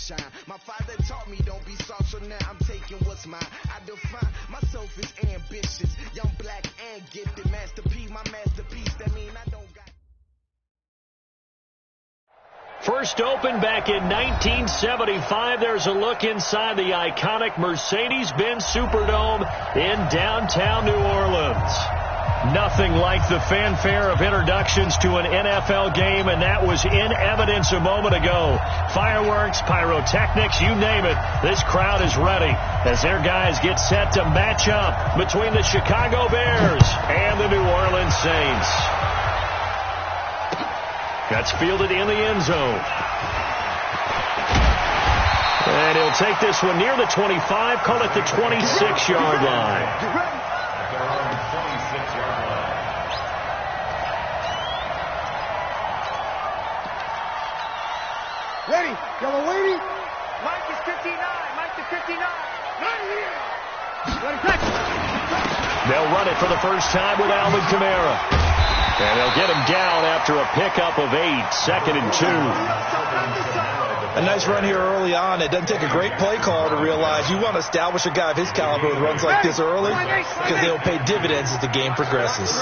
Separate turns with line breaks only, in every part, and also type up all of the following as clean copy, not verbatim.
shine. My father taught me don't be soft, so now I'm taking what's mine. I define myself as ambitious, young, black, and gifted. Master P, my masterpiece. That mean I don't got.
First opened back in 1975. There's a look inside the iconic Mercedes-Benz Superdome in downtown New Orleans. Nothing like the fanfare of introductions to an NFL game, and that was in evidence a moment ago. Fireworks, pyrotechnics, you name it. This crowd is ready as their guys get set to match up between the Chicago Bears and the New Orleans Saints. That's fielded in the end zone. And he'll take this one near the 25, call it the 26-yard line.
Ready, yellow lady.
Mike is 59, Mike is 59.
Right here. Ready, catch.
They'll run it for the first time with Alvin Kamara. And they'll get him down after a pickup of 8, 2nd and 2.
A nice run here early on. It doesn't take a great play caller to realize you want to establish a guy of his caliber with runs like this early because they'll pay dividends as the game progresses.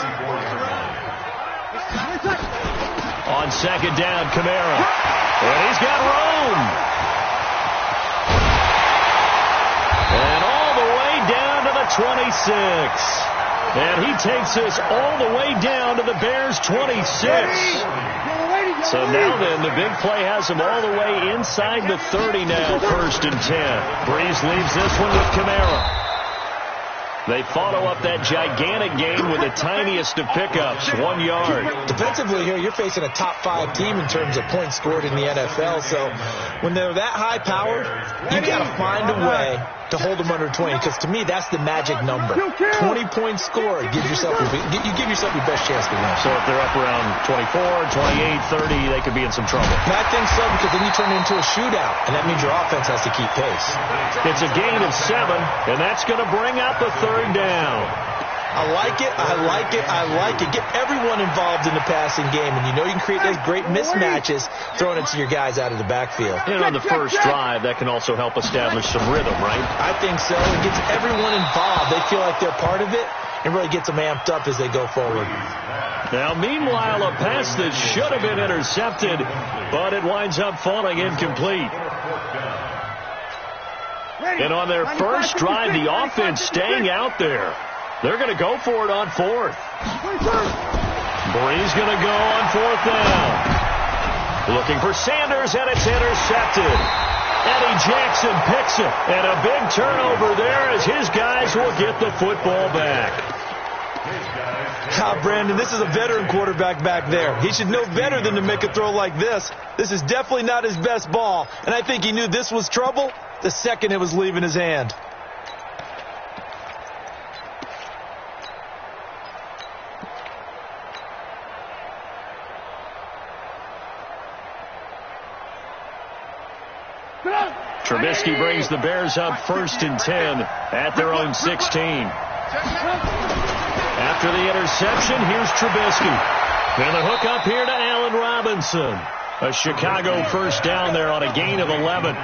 On 2nd down, Kamara. And he's got room. And all the way down to the 26. And he takes us all the way down to the Bears' 26. So now then, the big play has him all the way inside the 30 now, 1st and 10. Breeze leaves this one with Kamara. They follow up that gigantic gain with the tiniest of pickups, 1 yard.
Defensively here, you're facing a top 5 team in terms of points scored in the NFL. So when they're that high-powered, you got to find a way to hold them under 20, because to me, that's the magic number. 20 points scored, you give yourself your best chance to win.
So if they're up around 24, 28, 30, they could be in some trouble.
And I think so, because then you turn it into a shootout, and that means your offense has to keep pace.
It's a gain of 7, and that's going to bring out the 3rd down.
I like it, I like it, I like it. Get everyone involved in the passing game, and you know you can create those great mismatches throwing it to your guys out of the backfield.
And on the first drive, that can also help establish some rhythm, right?
I think so. It gets everyone involved. They feel like they're part of it, and really gets them amped up as they go forward.
Now, meanwhile, a pass that should have been intercepted, but it winds up falling incomplete. And on their first drive, the offense staying out there. They're going to go for it on 4th. Breeze going to go on 4th down. Looking for Sanders, and it's intercepted. Eddie Jackson picks it. And a big turnover there as his guys will get the football back.
Brandon, this is a veteran quarterback back there. He should know better than to make a throw like this. This is definitely not his best ball. And I think he knew this was trouble the second it was leaving his hand.
Trubisky brings the Bears up 1st and 10 at their own 16. After the interception, here's Trubisky. And the hook up here to Allen Robinson. A Chicago first down there on a gain of 11.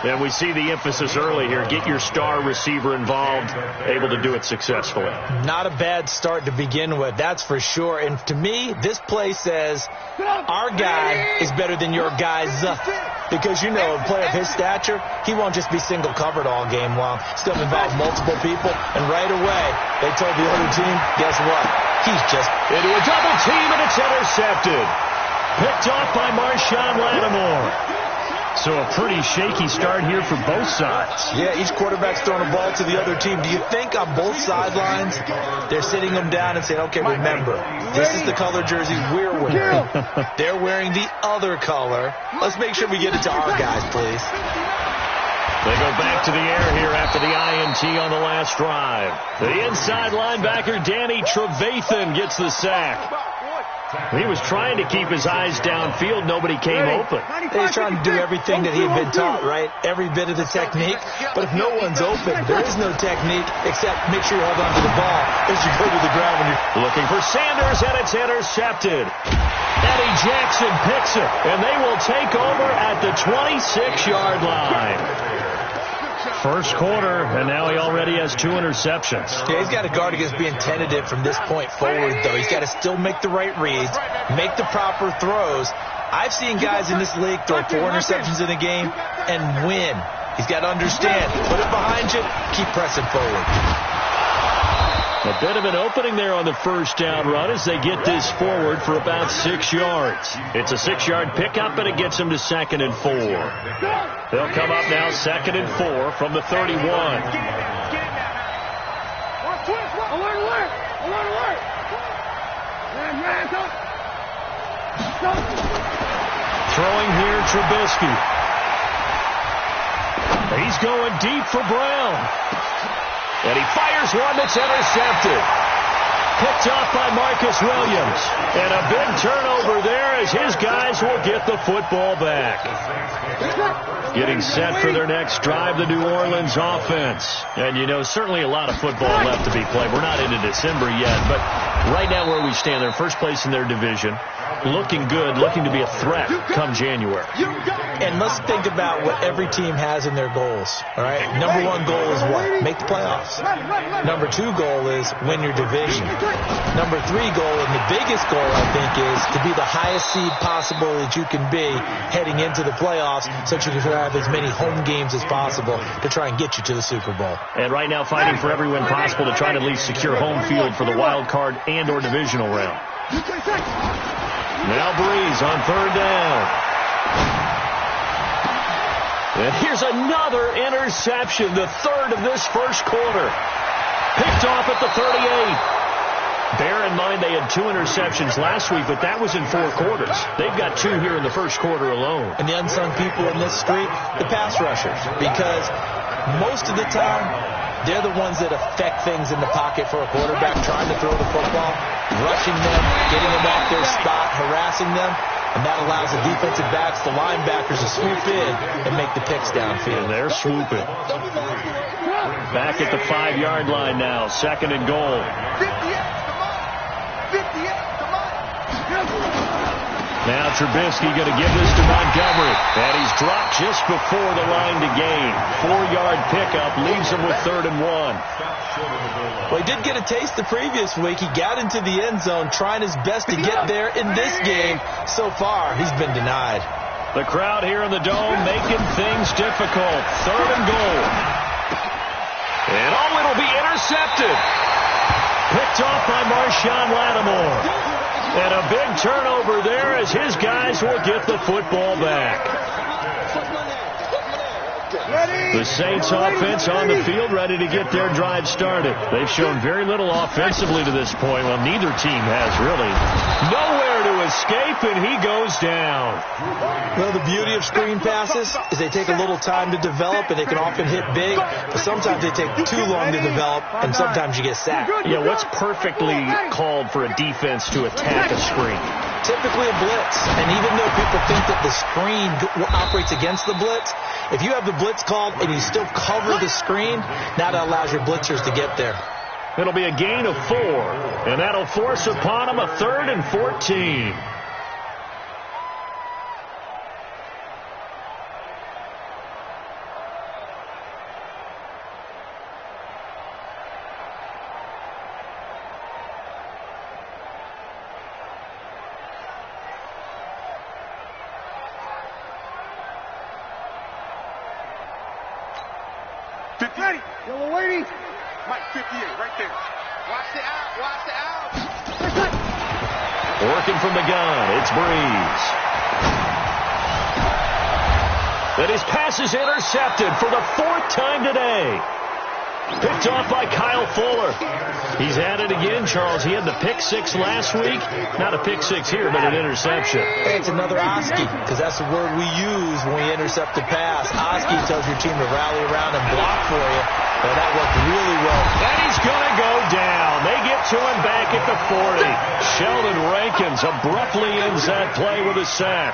And we see the emphasis early here. Get your star receiver involved, able to do it successfully.
Not a bad start to begin with, that's for sure. And to me, this play says our guy is better than your guy's. Because, you know, a player of his stature, he won't just be single covered all game long. He's going to involve multiple people. And right away, they told the other team, guess what? He's just
into a double team, and it's intercepted. Picked off by Marshawn Lattimore. So a pretty shaky start here for both sides.
Yeah, each quarterback's throwing a ball to the other team. Do you think on both sidelines they're sitting them down and saying, okay, remember, this is the color jersey we're wearing. They're wearing the other color. Let's make sure we get it to our guys, please.
They go back to the air here after the INT on the last drive. The inside linebacker, Danny Trevathan, gets the sack. He was trying to keep his eyes downfield. Nobody came open.
He's trying to do everything that he had been taught, right? Every bit of the technique. But if no one's open, there is no technique except make sure you hold on to the ball as you go to the ground when you're
looking for Sanders, and it's intercepted. Eddie Jackson picks it, and they will take over at the 26-yard line. First quarter, and now he already has 2 interceptions.
Yeah, he's got to guard against being tentative from this point forward, though. He's got to still make the right reads, make the proper throws. I've seen guys in this league throw 4 interceptions in a game and win. He's got to understand, put it behind you, keep pressing forward.
A bit of an opening there on the first down run as they get this forward for about 6 yards. It's a 6-yard pickup, and it gets them to 2nd and 4. They'll come up now 2nd and 4 from the 31. Throwing here, Trubisky. He's going deep for Brown. And he fires one that's intercepted. Picked off by Marcus Williams. And a big turnover there as his guys will get the football back. Getting set for their next drive, the New Orleans offense. And, you know, certainly a lot of football left to be played. We're not into December yet, but right now where we stand, they're first place in their division. Looking good, looking to be a threat come January.
And let's think about what every team has in their goals, all right? Number 1 goal is what? Make the playoffs. Number 2 goal is win your division. Number 3 goal, and the biggest goal, I think, is to be the highest seed possible that you can be heading into the playoffs so that you can have as many home games as possible to try and get you to the Super Bowl.
And right now fighting for every win possible to try to at least secure home field for the wild card and or divisional round. Now Breeze on 3rd down. And here's another interception, the 3rd of this first quarter. Picked off at the 38. Bear in mind they had 2 interceptions last week, but that was in 4 quarters. They've got 2 here in the first quarter alone.
And the unsung people in this street, the pass rushers, because most of the time, they're the ones that affect things in the pocket for a quarterback, trying to throw the football, rushing them, getting them off their spot, harassing them, and that allows the defensive backs, the linebackers to swoop in and make the picks downfield.
And they're swooping. Back at the 5-yard line now, 2nd and goal.
58, come on.
Now Trubisky going to give this to Montgomery. And he's dropped just before the line to gain. 4-yard pickup leaves him with 3rd and 1.
Well, he did get a taste the previous week. He got into the end zone trying his best to get there in this game. So far, he's been denied.
The crowd here in the Dome making things difficult. 3rd and goal. And it'll be intercepted. Picked off by Marshawn Lattimore. And a big turnover there as his guys will get the football back. The Saints offense on the field ready to get their drive started. They've shown very little offensively to this point. Well, neither team has really. Nowhere to escape, and he goes down.
Well, the beauty of screen passes is they take a little time to develop, and they can often hit big, but sometimes they take too long to develop, and sometimes you get sacked.
Yeah, what's perfectly called for a defense to attack a screen?
Typically a blitz, and even though people think that the screen operates against the blitz, if you have the blitz called and you still cover the screen, now that allows your blitzers to get there.
It'll be a gain of 4, and that'll force upon him a 3rd and 14.
Yellow waiting.
Mike, 58, right there. Watch the out, watch the out.
Working from the gun, it's Breeze. And his pass is intercepted for the 4th time today. Picked off by Kyle Fuller. He's had it again, Charles. He had the pick 6 last week. Not a pick 6 here, but an interception.
Hey, it's another Oski, because that's the word we use when we intercept the pass. Oski tells your team to rally around and block for you. Well, that worked really well.
And he's going to go down. They get to him back at the 40. Sheldon Rankins abruptly ends that play with a sack.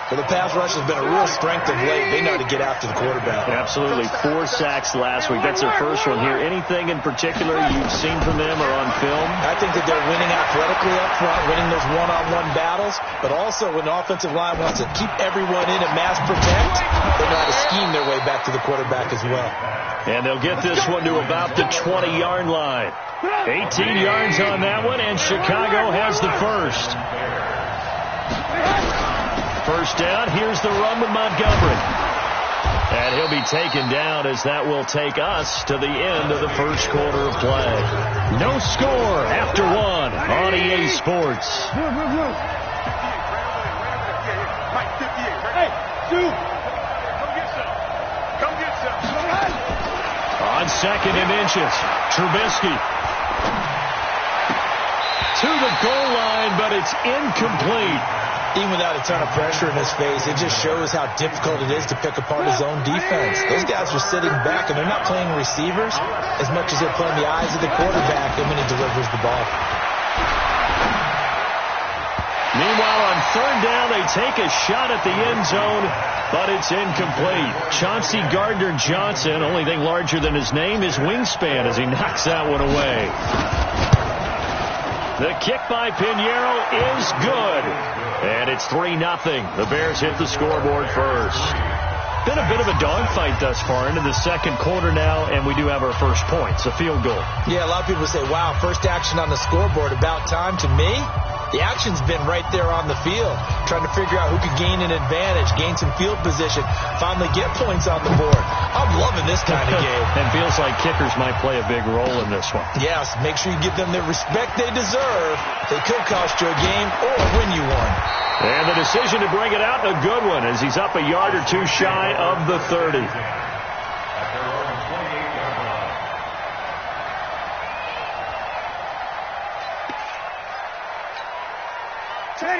Well, the pass rush has been a real strength of late. They know how to get after the quarterback.
Absolutely. 4 sacks last week. That's their first one here. Anything in particular you've seen from them or on film?
I think that they're winning athletically up front, winning those one-on-one battles, but also when the offensive line wants to keep everyone in and mass protect, they know how to scheme their way back to the quarterback as well.
And they'll get this one to about the 20-yard line. 18 yards on that one, and Chicago has the first. First down, here's the run with Montgomery. And he'll be taken down as that will take us to the end of the first quarter of play. No score after 1 on EA Sports.
Hey, Stu.
Come get some.
On 2nd and inches, Trubisky. To the goal line, but it's incomplete.
Even without a ton of pressure in his face, it just shows how difficult it is to pick apart his own defense. Those guys are sitting back, and they're not playing receivers as much as they're playing the eyes of the quarterback and when he delivers the ball.
Meanwhile, on 3rd down, they take a shot at the end zone, but it's incomplete. Chauncey Gardner-Johnson, only thing larger than his name is wingspan as he knocks that one away. The kick by Pinheiro is good. And it's 3-0. The Bears hit the scoreboard first. Been a bit of a dogfight thus far into the second quarter now, and we do have our first points, a field goal.
Yeah, a lot of people say, wow, first action on the scoreboard, about time. To me, the action's been right there on the field, trying to figure out who could gain an advantage, gain some field position, finally get points on the board. I'm loving this kind of game.
And feels like kickers might play a big role in this one.
Yes, make sure you give them the respect they deserve. They could cost you a game or win you one.
And the decision to bring it out, a good one, as he's up a yard or two shy of the 30.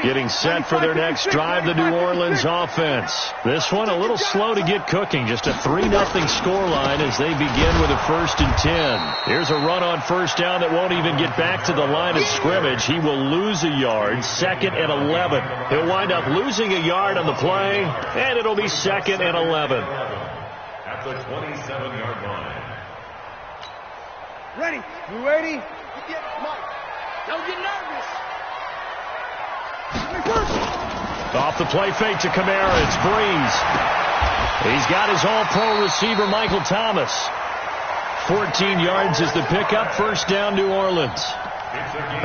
Getting set for their next drive, the New Orleans offense. This one a little slow to get cooking. Just a 3-0 scoreline as they begin with a 1st and 10. Here's a run on 1st down that won't even get back to the line of scrimmage. He will lose a yard, 2nd and 11. He'll wind up losing a yard on the play, and it'll be 2nd and 11.
At the 27-yard line.
Ready. You ready?
Don't get nervous.
Off the play fake to Kamara, it's Breeze. He's got his all-pro receiver, Michael Thomas. 14 yards is the pickup, 1st down, New Orleans.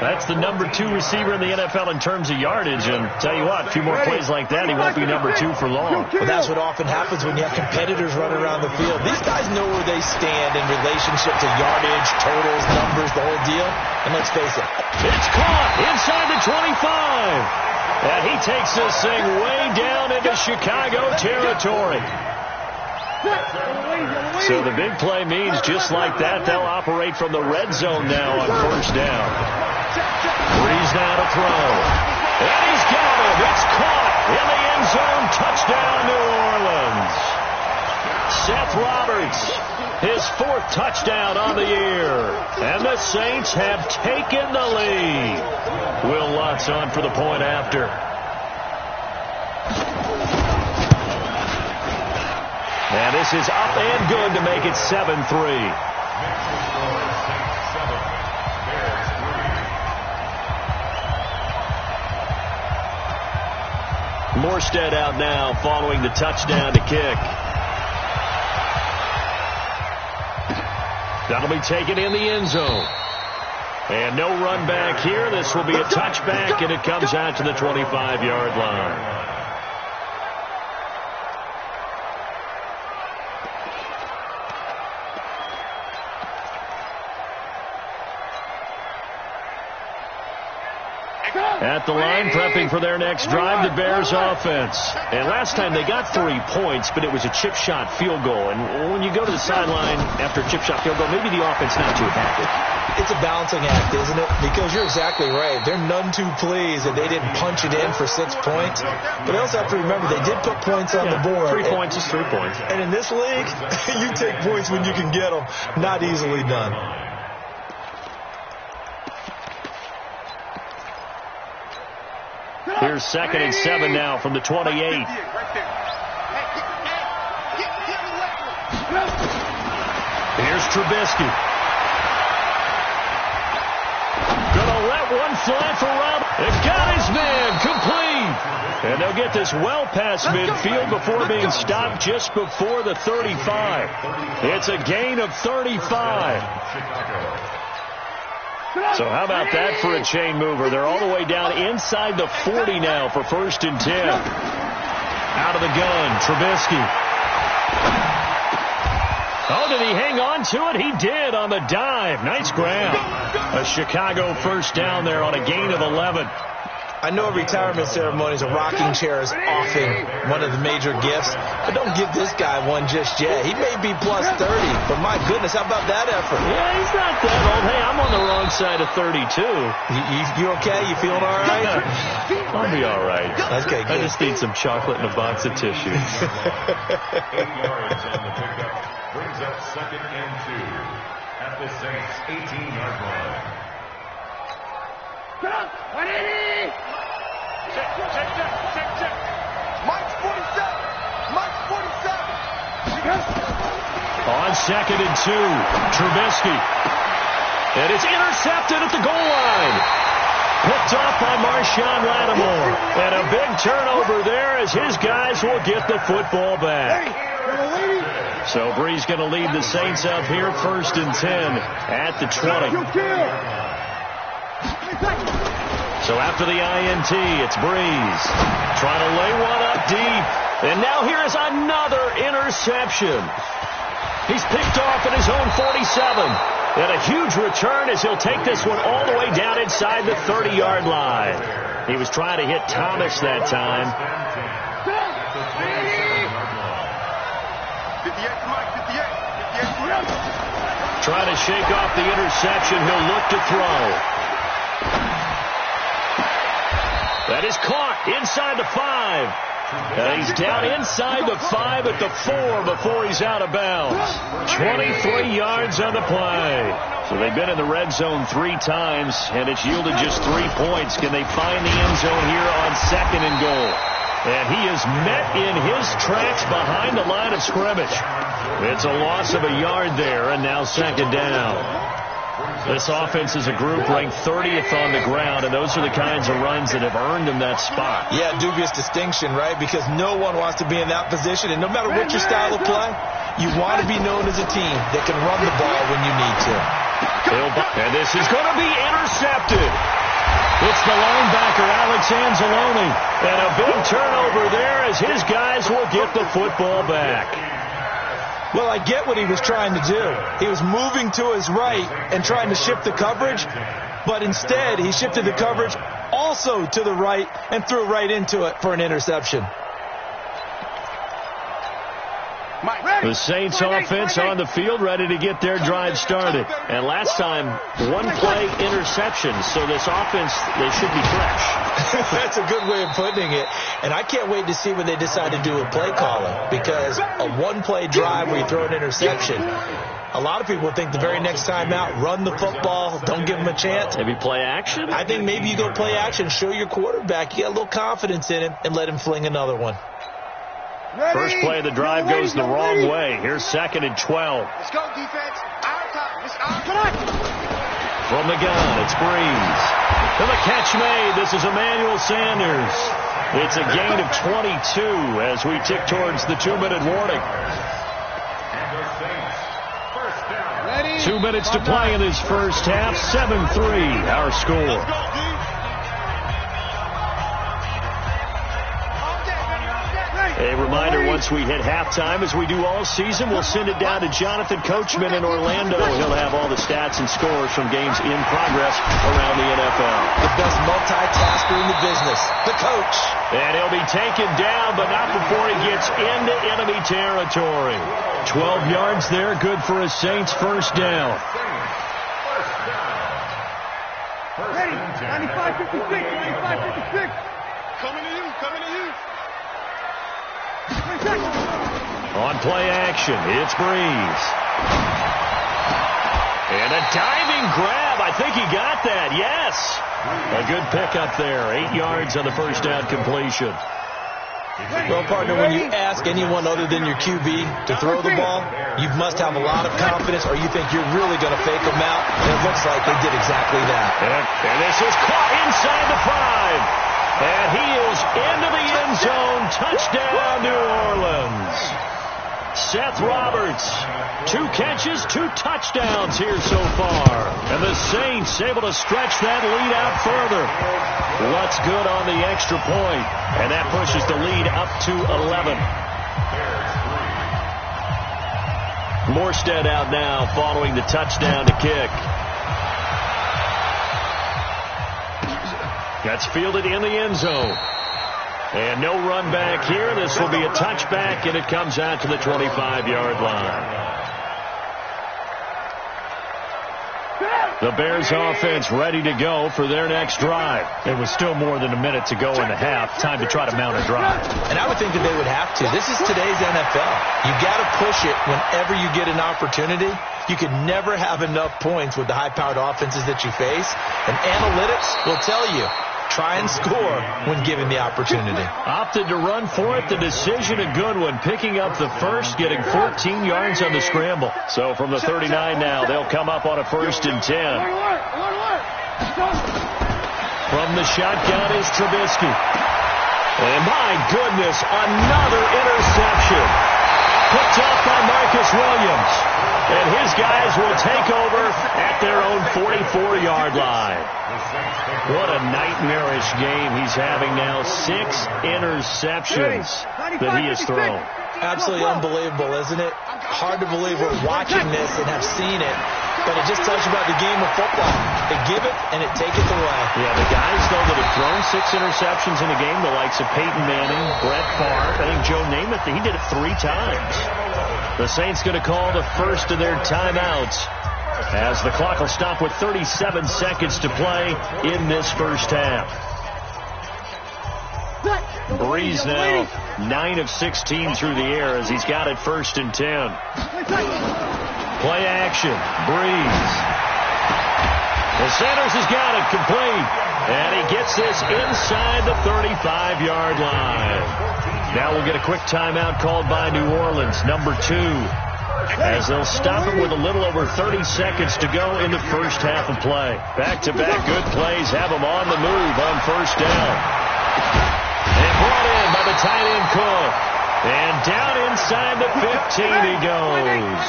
That's the number 2 receiver in the NFL in terms of yardage, and tell you what, a few more plays like that, he won't be number 2 for long.
Well, that's what often happens when you have competitors running around the field. These guys know where they stand in relationship to yardage, totals, numbers, the whole deal. And let's face it,
it's caught inside the 25. And he takes this thing way down into Chicago territory. So the big play means just like that, they'll operate from the red zone now on 1st down. Breeze now to throw. And he's got it. It's caught in the end zone. Touchdown, New Orleans. Seth Roberts, his 4th touchdown on the year. And the Saints have taken the lead. Will Lutz on for the point after. And this is up and good to make it 7-3. Morstead out now following the touchdown to kick. That'll be taken in the end zone. And no run back here. This will be a touchback, and it comes out to the 25-yard line. At the line, prepping for their next drive, the Bears offense. And last time they got 3 points, but it was a chip shot field goal. And when you go to the sideline after a chip shot field goal, maybe the offense not too happy.
It's a balancing act, isn't it? Because you're exactly right. They're none too pleased that they didn't punch it in for 6 points. But they also have to remember they did put points on the board.
3 points is 3 points.
And in this league, you take points when you can get them. Not easily done.
Here's 2nd and 7 now from the 28. Here's Trubisky. Gonna let one fly for Rob. It got his man complete. And they'll get this well past midfield before being stopped just before the 35. It's a gain of 35. So how about that for a chain mover? They're all the way down inside the 40 now for 1st and 10. Out of the gun, Trubisky. Oh, did he hang on to it? He did on the dive. Nice grab. A Chicago 1st down there on a gain of 11.
I know retirement ceremonies, a rocking chair is often one of the major gifts, but don't give this guy one just yet. He may be plus 30, but my goodness, how about that effort?
Yeah, he's not that old. Hey, I'm on the wrong side of 32.
You okay? You feeling all right?
I'll be all right.
Okay, good.
I just need some chocolate and a box of tissue.
8 yards on the pickup. Brings up 2nd and 2 at the Saints' 18-yard line.
Check. Mike's 47. Mike's 47.
On 2nd and 2, Trubisky. And it's intercepted at the goal line. Picked off by Marshawn Lattimore. And a big turnover there as his guys will get the football back. So Bree's going to lead the Saints up here 1st and 10 at the 20. So after the INT, it's Breeze trying to lay one up deep. And now here's another interception. He's picked off at his own 47. And a huge return as he'll take this one all the way down inside the 30-yard line. He was trying to hit Thomas that time. Trying to shake off the interception. He'll look to throw. That is caught inside the 5. And he's down inside the 5 at the 4 before he's out of bounds. 23 yards on the play. So they've been in the red zone 3 times, and it's yielded just 3 points. Can they find the end zone here on 2nd and goal? And he is met in his tracks behind the line of scrimmage. It's a loss of a yard there, and now 2nd down. This offense is a group ranked 30th on the ground, and those are the kinds of runs that have earned them that spot.
Yeah, dubious distinction, right? Because no one wants to be in that position, and no matter what your style of play, you want to be known as a team that can run the ball when you need to.
And this is going to be intercepted. It's the linebacker, Alex Anzalone. And a big turnover there as his guys will get the football back.
Well, I get what he was trying to do. He was moving to his right and trying to shift the coverage, but instead he shifted the coverage also to the right and threw right into it for an interception.
The Saints offense on the field ready to get their drive started. And last time, 1-play interception. So this offense, they should be fresh.
That's a good way of putting it. And I can't wait to see when they decide to do a play calling. Because a 1-play drive where you throw an interception, a lot of people think the very next time out, run the football, don't give them a chance.
Maybe play action?
I think maybe you go play action, show your quarterback, you got a little confidence in him, and let him fling another one.
First play of the drive goes the wrong way. Here's 2nd and 12.
Let's go, defense. Our time. It's our time.
From the gun, it's Breeze. And the catch made. This is Emmanuel Sanders. It's a gain of 22 as we tick towards the 2-minute warning. 2 minutes to play in this first half. 7-3 our score. A reminder, once we hit halftime, as we do all season, we'll send it down to Jonathan Coachman in Orlando. He'll have all the stats and scores from games in progress around the NFL.
The best multitasker in the business, the coach.
And he'll be taken down, but not before he gets into enemy territory. 12 yards there, good for a Saints first down.
Ready, 95-56, 95-56.
Coming to you, coming to you.
On play action, it's Breeze. And a diving grab. I think he got that, yes. A good pickup there. 8 yards on the first down completion.
Well, partner, when you ask anyone other than your QB to throw the ball, you must have a lot of confidence, or you think you're really going to fake them out, and it looks like they did exactly that.
And this is caught inside the 5. And he is into the end zone. Touchdown, New Orleans. Seth Roberts, 2 catches, 2 touchdowns here so far. And the Saints able to stretch that lead out further. What's good on the extra point? And that pushes the lead up to 11. Morstead out now following the touchdown to kick. That's fielded in the end zone. And no run back here. This will be a touchback, and it comes out to the 25-yard line. The Bears offense ready to go for their next drive. There was still more than a minute to go in the half. Time to try to mount a drive.
And I would think that they would have to. This is today's NFL. You got to push it whenever you get an opportunity. You can never have enough points with the high-powered offenses that you face. And analytics will tell you, try and score when given the opportunity.
Opted to run for it. The decision a good one. Picking up the first, getting 14 yards on the scramble. So from the 39 now, they'll come up on a 1st and 10. From the shotgun is Trubisky. And my goodness, another interception. Picked off by Marcus Williams. And his guys will take over at their own 44-yard line. What a nightmarish game he's having now. 6 interceptions that he has thrown.
Absolutely unbelievable, isn't it? Hard to believe we're watching this and have seen it, but it just tells you about the game of football. They give it and it take it away.
Yeah, the guys, though, that have thrown 6 interceptions in a game, the likes of Peyton Manning, Brett Favre, I think Joe Namath, he did it 3 times. The Saints going to call the first of their timeouts as the clock will stop with 37 seconds to play in this first half. Breeze now 9 of 16 through the air as he's got it 1st and 10. Play action. Breeze. Well, Sanders has got it complete. And he gets this inside the 35-yard line. Now we'll get a quick timeout called by New Orleans, number 2. As they'll stop him with a little over 30 seconds to go in the first half of play. Back-to-back good plays have him on the move on 1st down. And brought in by the tight end Cook. And down inside the 15 he goes.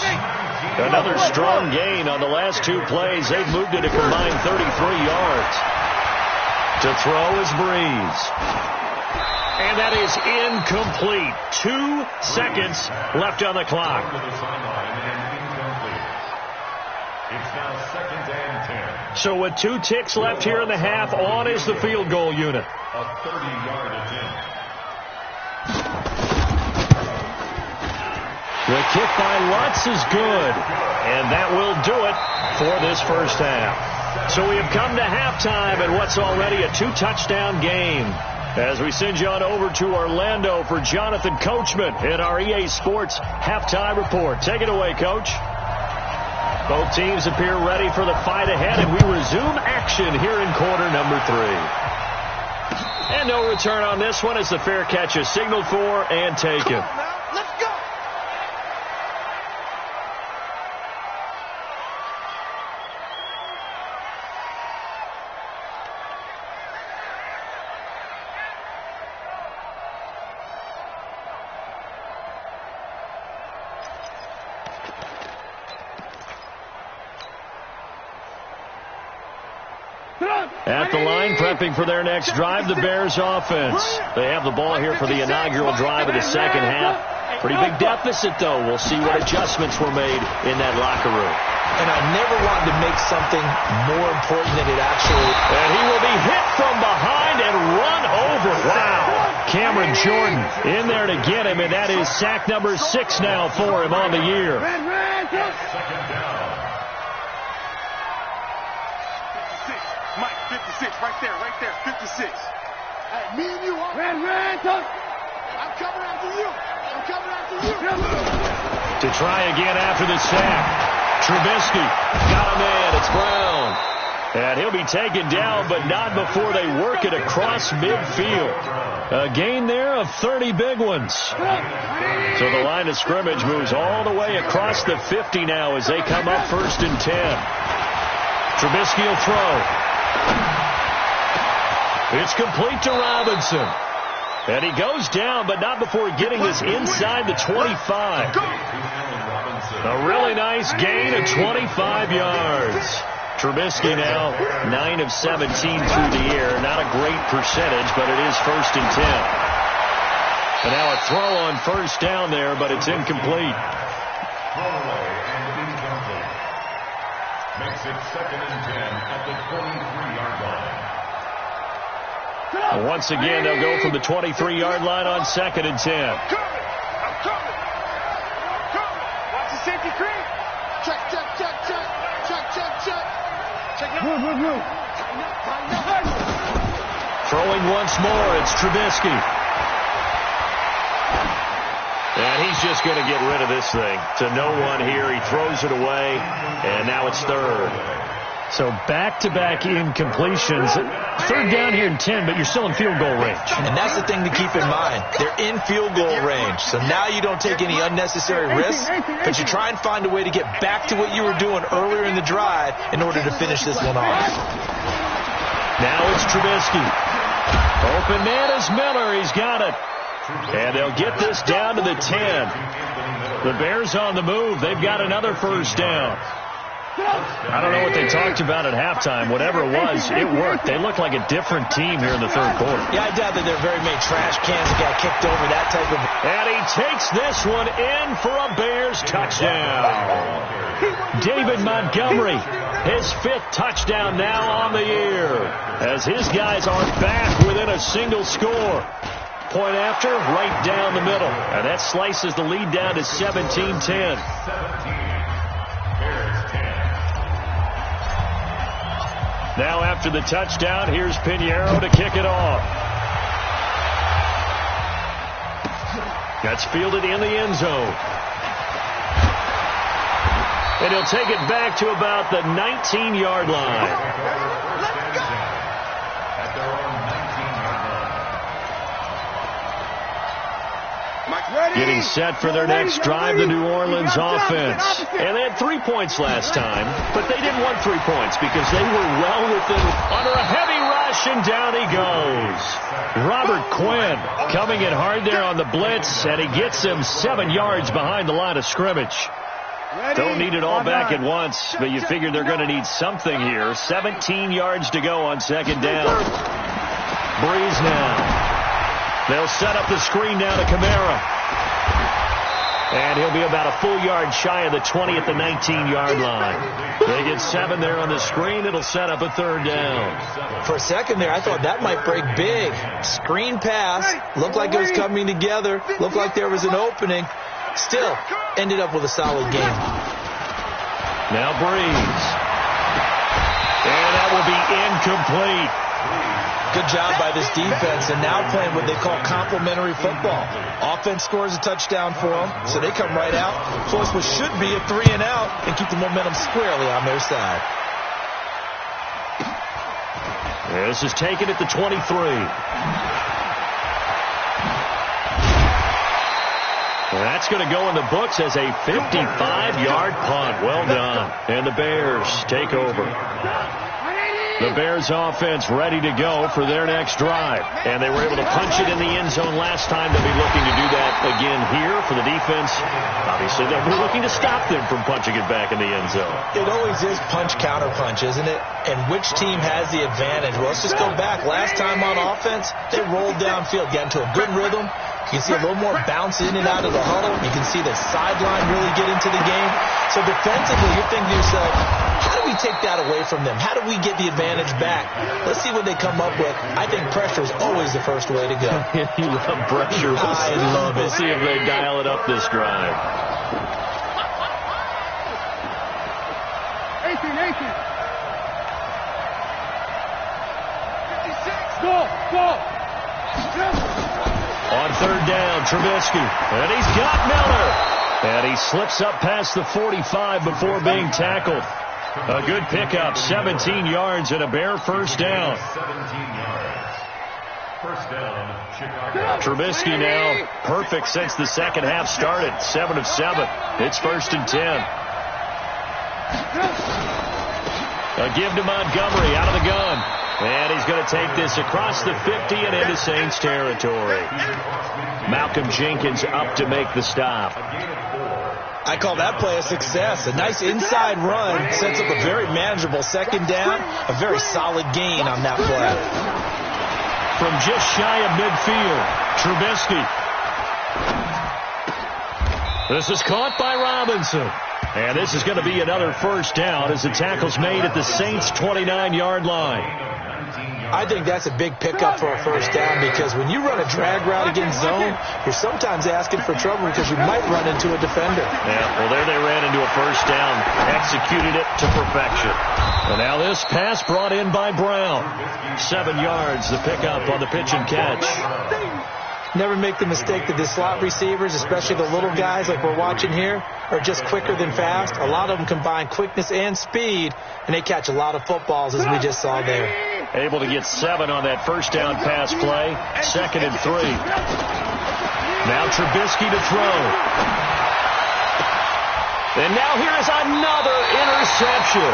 Another strong gain on the last 2 plays. They've moved it a combined 33 yards. To throw is Breeze. And that is incomplete. 2 seconds left on the clock.
It's now 2nd and 10.
So with 2 ticks left here in the half, on is the field goal unit.
A 30-yard attempt.
The kick by Lutz is good. And that will do it for this first half. So we have come to halftime in what's already a 2-touchdown game. As we send you on over to Orlando for Jonathan Coachman in our EA Sports halftime report. Take it away, Coach. Both teams appear ready for the fight ahead, and we resume action here in quarter number 3. And no return on this one as the fair catch is signaled for and taken.
Let's go.
At the line, prepping for their next drive, the Bears offense. They have the ball here for the inaugural drive of the second half. Pretty big deficit, though. We'll see what adjustments were made in that locker room.
And I never wanted to make something more important than it actually is.
And he will be hit from behind and run over. Wow. Cameron Jordan in there to get him, and that is sack number 6 now for him on the year.
2nd down.
Mike, 56, right there, 56.
Hey, me and you, ran, I'm coming after you.
To try again after the sack. Trubisky got him in. It's Brown. And he'll be taken down, but not before they work it across midfield. A gain there of 30 big ones. So the line of scrimmage moves all the way across the 50 now as they come up 1st and 10. Trubisky will throw. It's complete to Robinson. And he goes down, but not before getting this inside the 25. A really nice gain of 25 yards. Trubisky now 9 of 17 through the air. Not a great percentage, but it is 1st and 10. And now a throw on 1st down there, but it's incomplete.
Throwaway and incomplete. Makes it 2nd and 10 at the 23-yard line.
Once again, they'll go from the 23-yard line on 2nd and 10.
I'm coming. Watch the safety creep. Check.
Move.
Throwing once more, it's Trubisky. And he's just going to get rid of this thing. To no one here. He throws it away, and now it's 3rd. So back-to-back incompletions. 3rd down here in 10, but you're still in field goal range.
And that's the thing to keep in mind. They're in field goal range. So now you don't take any unnecessary risks, but you try and find a way to get back to what you were doing earlier in the drive in order to finish this one off.
Now it's Trubisky. Open man is Miller. He's got it. And they'll get this down to the 10. The Bears on the move. They've got another 1st down. I don't know what they talked about at halftime. Whatever it was, it worked. They look like a different team here in the 3rd quarter.
Yeah, I doubt that there are very many trash cans that got kicked over that type of...
And he takes this one in for a Bears touchdown. David Montgomery, his 5th touchdown now on the year, as his guys are back within a single score. Point after, right down the middle. And that slices the lead down to 17-10. Now after the touchdown, here's Pinheiro to kick it off. That's fielded in the end zone. And he'll take it back to about the 19-yard line. Getting set for their next drive, the New Orleans offense. And they had 3 points last time, but they didn't want 3 points because they were well within under a heavy rush, and down he goes. Robert Quinn coming in hard there on the blitz, and he gets him 7 yards behind the line of scrimmage. Don't need it all back at once, but you figure they're going to need something here. 17 yards to go on 2nd down. Breeze now. They'll set up the screen now to Kamara. And he'll be about a full yard shy of the 20 at the 19-yard line. They get 7 there on the screen. It'll set up a 3rd down.
For a second there, I thought that might break big. Screen pass. Looked like it was coming together. Looked like there was an opening. Still, ended up with a solid game.
Now Breeze. And that will be incomplete.
Good job by this defense, and now playing what they call complementary football. Offense scores a touchdown for them, so they come right out, force what should be a 3 and out, and keep the momentum squarely on their side.
This is taken at the 23. That's going to go in the books as a 55-yard punt. Well done. And the Bears take over. The Bears offense ready to go for their next drive. And they were able to punch it in the end zone last time. They'll be looking to do that again here for the defense. Obviously, they'll be looking to stop them from punching it back in the end zone.
It always is punch-counter-punch, isn't it? And which team has the advantage? Well, let's just go back. Last time on offense, they rolled downfield, got into a good rhythm. You see a little more bounce in and out of the huddle. You can see the sideline really get into the game. So defensively, you're thinking to yourself, how do we take that away from them? How do we get the advantage back? Let's see what they come up with. I think pressure is always the first way to go.
You love pressure.
I love it.
We'll see if they dial it up this drive.
18. 56. Go.
On 3rd down, Trubisky. And he's got Miller. And he slips up past the 45 before being tackled. A good pickup, 17 yards and a bare first down.
17 yards. First down, Chicago.
Trubisky now perfect since the second half started. 7 of 7. It's 1st and 10. A give to Montgomery out of the gun. And he's going to take this across the 50 and into Saints territory. Malcolm Jenkins up to make the stop.
I call that play a success. A nice inside run sets up a very manageable second down. A very solid gain on that play.
From just shy of midfield, Trubisky. This is caught by Robinson. And this is going to be another first down as the tackle's made at the Saints' 29-yard line.
I think that's a big pickup for a first down because when you run a drag route against zone, you're sometimes asking for trouble because you might run into a defender.
Yeah, well, there they ran into a first down, executed it to perfection. And now this pass brought in by Brown. 7 yards, the pickup on the pitch and catch.
Never make the mistake that the slot receivers, especially the little guys like we're watching here, are just quicker than fast. A lot of them combine quickness and speed, and they catch a lot of footballs, as we just saw there.
Able to get 7 on that first down pass play. 2nd and 3. Now Trubisky to throw. And now here is another interception.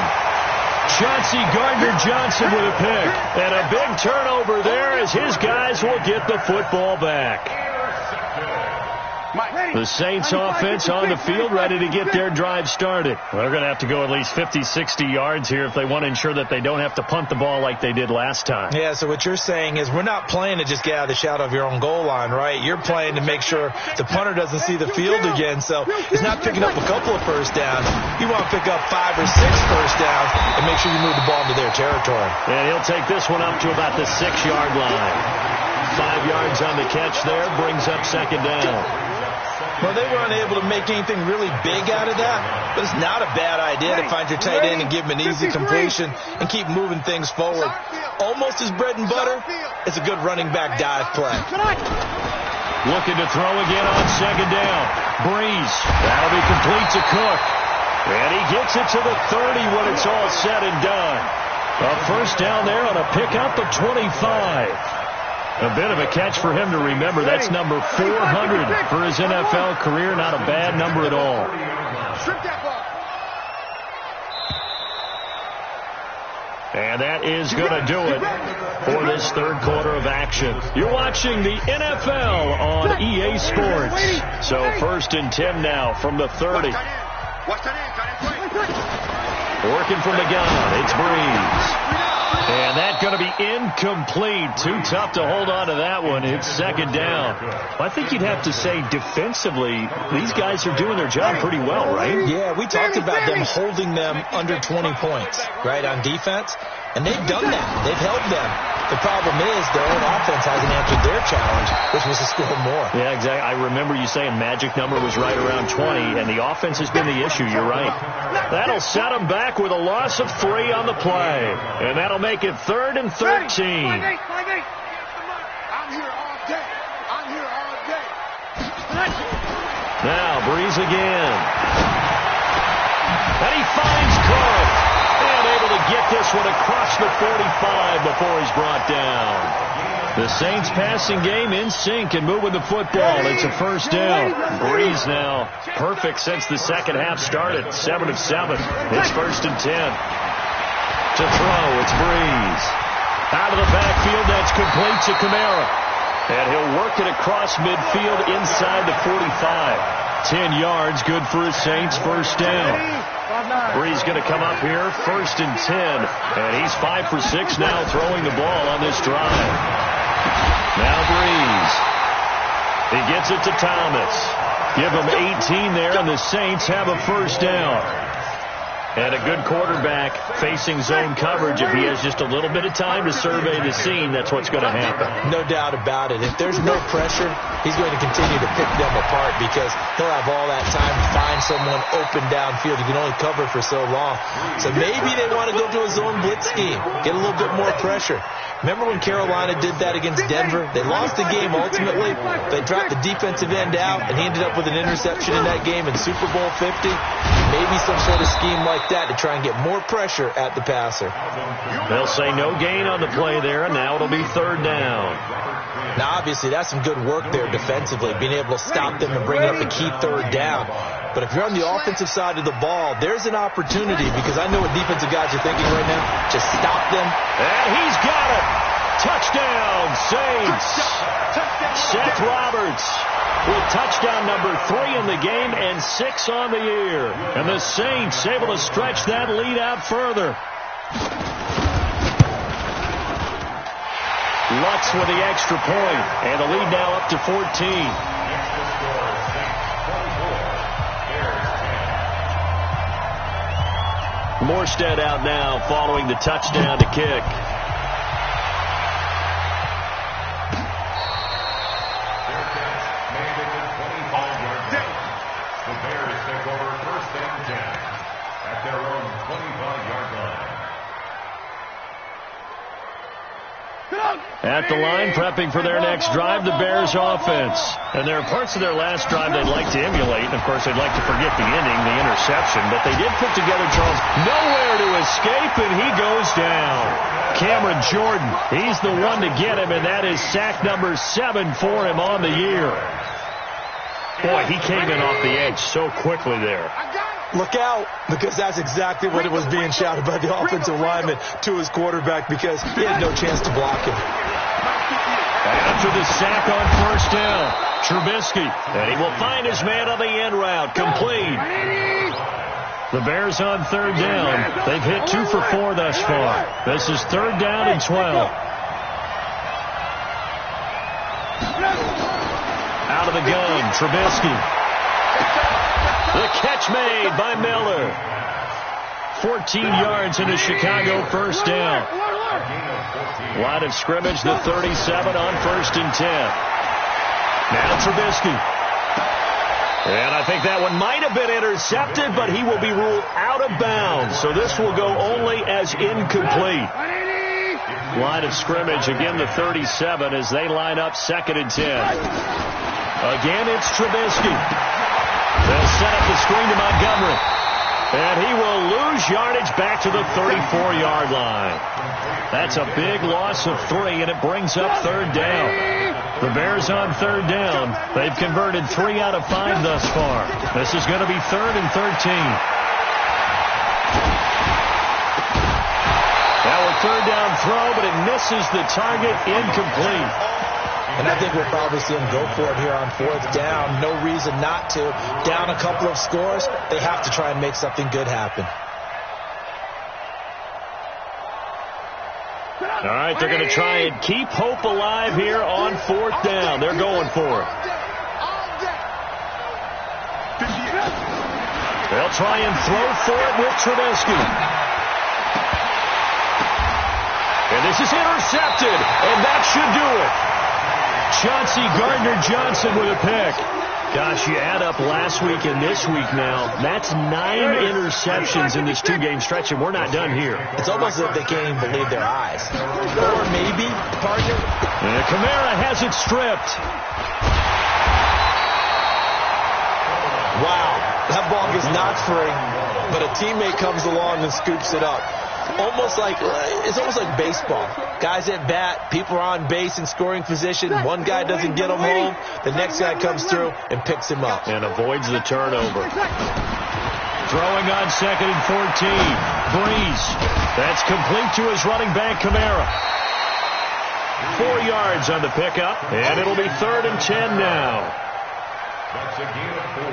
Chauncey Gardner-Johnson with a pick. And a big turnover there as his guys will get the football back. The Saints offense on the field ready to get their drive started. Well, they're going to have to go at least 50, 60 yards here if they want to ensure that they don't have to punt the ball like they did last time.
Yeah, so what you're saying is we're not playing to just get out of the shadow of your own goal line, right? You're playing to make sure the punter doesn't see the field again. So it's not picking up a couple of first downs. You want to pick up 5 or 6 first downs and make sure you move the ball into their territory.
And he'll take this one up to about the 6-yard line. 5 yards on the catch there, brings up 2nd down.
Well, they were unable to make anything really big out of that, but it's not a bad idea to find your tight end and give him an easy completion and keep moving things forward. Almost his bread and butter. It's a good running back dive play.
Looking to throw again on 2nd down. Breeze. That'll be complete to Cook. And he gets it to the 30 when it's all said and done. A first down there on a pickup of 25. A bit of a catch for him to remember. That's number 400 for his NFL career. Not a bad number at all. And that is going to do it for this third quarter of action. You're watching the NFL on EA Sports. So 1st and 10 now from the 30. Working from the gun, it's Breeze. And that's going to be incomplete. Too tough to hold on to that one. It's 2nd down. I think you'd have to say defensively, these guys are doing their job pretty well, right?
Yeah, we talked about them holding them under 20 points, right, on defense. And they've done that. They've held them. The problem is their own offense hasn't answered their challenge, which was to score more.
Yeah, exactly. I remember you saying magic number was right around 20, and the offense has been the issue. You're right. That'll set them back with a loss of 3 on the play. And that'll make it 3rd and 13.
I'm here all day. I'm here all day.
Now, Breeze again. And he finds Cook. And able to get this one across the 45 before he's brought down. The Saints passing game in sync and moving the football. It's a first down. Breeze now perfect since the second half started. 7 of 7. It's 1st and 10. To throw, it's Breeze. Out of the backfield, that's complete to Kamara. And he'll work it across midfield inside the 45. 10 yards, good for his Saints, first down. Breeze going to come up here, 1st and 10. And he's 5 for 6 now throwing the ball on this drive. Now Breeze. He gets it to Thomas. Give him 18 there, and the Saints have a first down. And a good quarterback facing zone coverage. If he has just a little bit of time to survey the scene, that's what's going to happen.
No doubt about it. If there's no pressure, he's going to continue to pick them apart because he'll have all that time to find someone open downfield. You can only cover for so long. So maybe they want to go to a zone blitz scheme, get a little bit more pressure. Remember when Carolina did that against Denver? They lost the game ultimately. They dropped the defensive end out, and he ended up with an interception in that game in Super Bowl 50. Maybe some sort of scheme like that to try and get more pressure at the passer.
They'll say no gain on the play there, and now it'll be third down.
Now, obviously, that's some good work there defensively, being able to stop them and bring up a key third down. But if you're on the offensive side of the ball, there's an opportunity, because I know what defensive guys are thinking right now. Just stop them.
And he's got it. Touchdown, Saints. Seth Roberts with touchdown number 3 in the game and 6 on the year. And the Saints able to stretch that lead out further. Lutz with the extra point, and the lead now up to 14. Morstead out now following the touchdown to kick.
The Bears take over first and 10 at their own 25-yard line.
At the line, prepping for their next drive, the Bears offense. And there are parts of their last drive they'd like to emulate. And, of course, they'd like to forget the ending, the interception. But they did put together, Charles, nowhere to escape, and he goes down. Cameron Jordan, he's the one to get him, and that is sack number 7 for him on the year. Boy, he came in off the edge so quickly there.
Look out, because that's exactly what it was being shouted by the offensive lineman to his quarterback, because he had no chance to block him.
After the sack on first down, Trubisky, and he will find his man on the end route, complete. The Bears on third down. They've hit 2 for 4 thus far. This is third down and 12. Out of the gun, Trubisky. The catch made by Miller. 14 yards in a Chicago first down. Line of scrimmage, the 37 on first and 10. Now Trubisky. And I think that one might have been intercepted, but he will be ruled out of bounds. So this will go only as incomplete. Line of scrimmage, again the 37 as they line up second and 10. Again, it's Trubisky. They'll set up the screen to Montgomery. And he will lose yardage back to the 34-yard line. That's a big loss of 3, and it brings up third down. The Bears on third down. They've converted 3 out of 5 thus far. This is going to be third and 13. Now a third down throw, but it misses the target, incomplete.
And I think we'll probably see him go for it here on fourth down. No reason not to. Down a couple of scores, they have to try and make something good happen.
All right, they're going to try and keep hope alive here on fourth down. They're going for it. They'll try and throw for it with Trubisky. And this is intercepted, and that should do it. Chauncey Gardner-Johnson with a pick. Gosh, you add up last week and this week now. That's 9 interceptions in this 2-game stretch, and we're not done here.
It's almost as if they can't even believe their eyes. Or maybe, partner.
And Kamara has it stripped.
Wow, that ball gets knocked free, but a teammate comes along and scoops it up. It's almost like baseball. Guys at bat, people are on base in scoring position. One guy doesn't get him home. The next guy comes through and picks him up.
And avoids the turnover. Throwing on second and 14. Breeze. That's complete to his running back, Kamara. 4 yards on the pickup, and it'll be third and 10 now.
That's a gain of 4.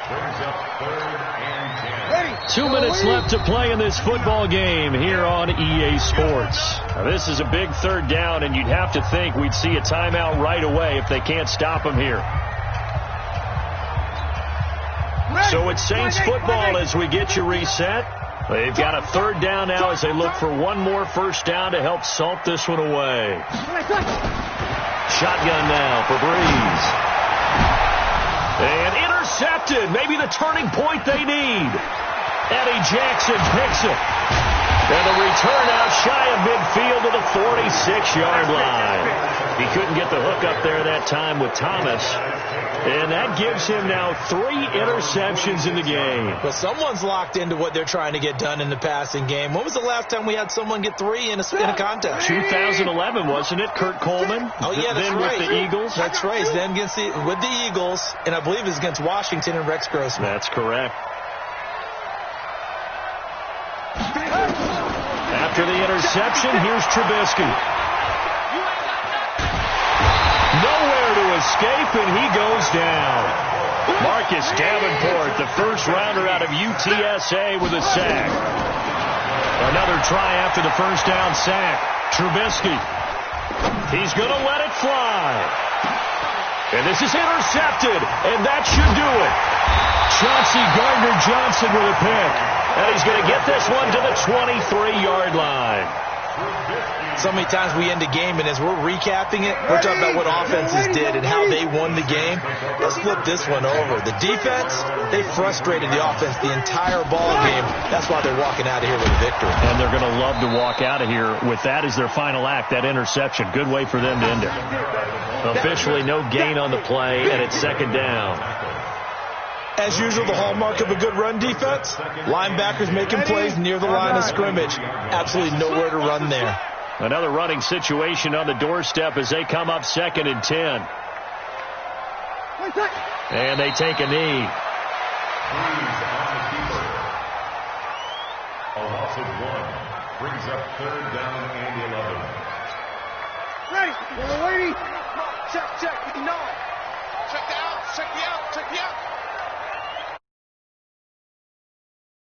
Brings up third and 10.
2 minutes left to play in this football game here on EA Sports. Now, this is a big third down, and you'd have to think we'd see a timeout right away if they can't stop him here. So it's Saints football as we get you reset. They've got a third down now as they look for one more first down to help salt this one away. Shotgun now for Breeze. And intercepted. Maybe the turning point they need. Eddie Jackson picks it. And the return out shy around midfield to the 46-yard line. He couldn't get the hook up there that time with Thomas. And that gives him now 3 interceptions in the game.
Well, someone's locked into what they're trying to get done in the passing game. When was the last time we had someone get 3 in a contest?
2011, wasn't it? Kurt Coleman?
Oh, yeah, that's
then
right.
with the Eagles?
That's right. Then with the Eagles, and I believe it was against Washington and Rex Grossman.
That's correct. After the interception, here's Trubisky. Nowhere to escape, and he goes down. Marcus Davenport, the first rounder out of UTSA, with a sack. Another try after the first down sack. Trubisky. He's going to let it fly. And this is intercepted, and that should do it. Chauncey Gardner-Johnson with a pick. And he's going to get this one to the 23-yard line.
So many times we end a game, and as we're recapping it, we're talking about what offenses did and how they won the game. Let's flip this one over. The defense, they frustrated the offense the entire ball game. That's why they're walking out of here with a victory.
And they're going to love to walk out of here with that as their final act, that interception. Good way for them to end it. Officially no gain on the play, and it's second down.
As usual, the hallmark of a good run defense, linebackers making plays near the line of scrimmage. Absolutely nowhere to run there.
Another running situation on the doorstep as they come up 2nd and 10. And they take a knee.
A loss of 1 brings up 3rd down and 11.
Ready. We're waiting.
Check. You know it. Check the out. Check the out.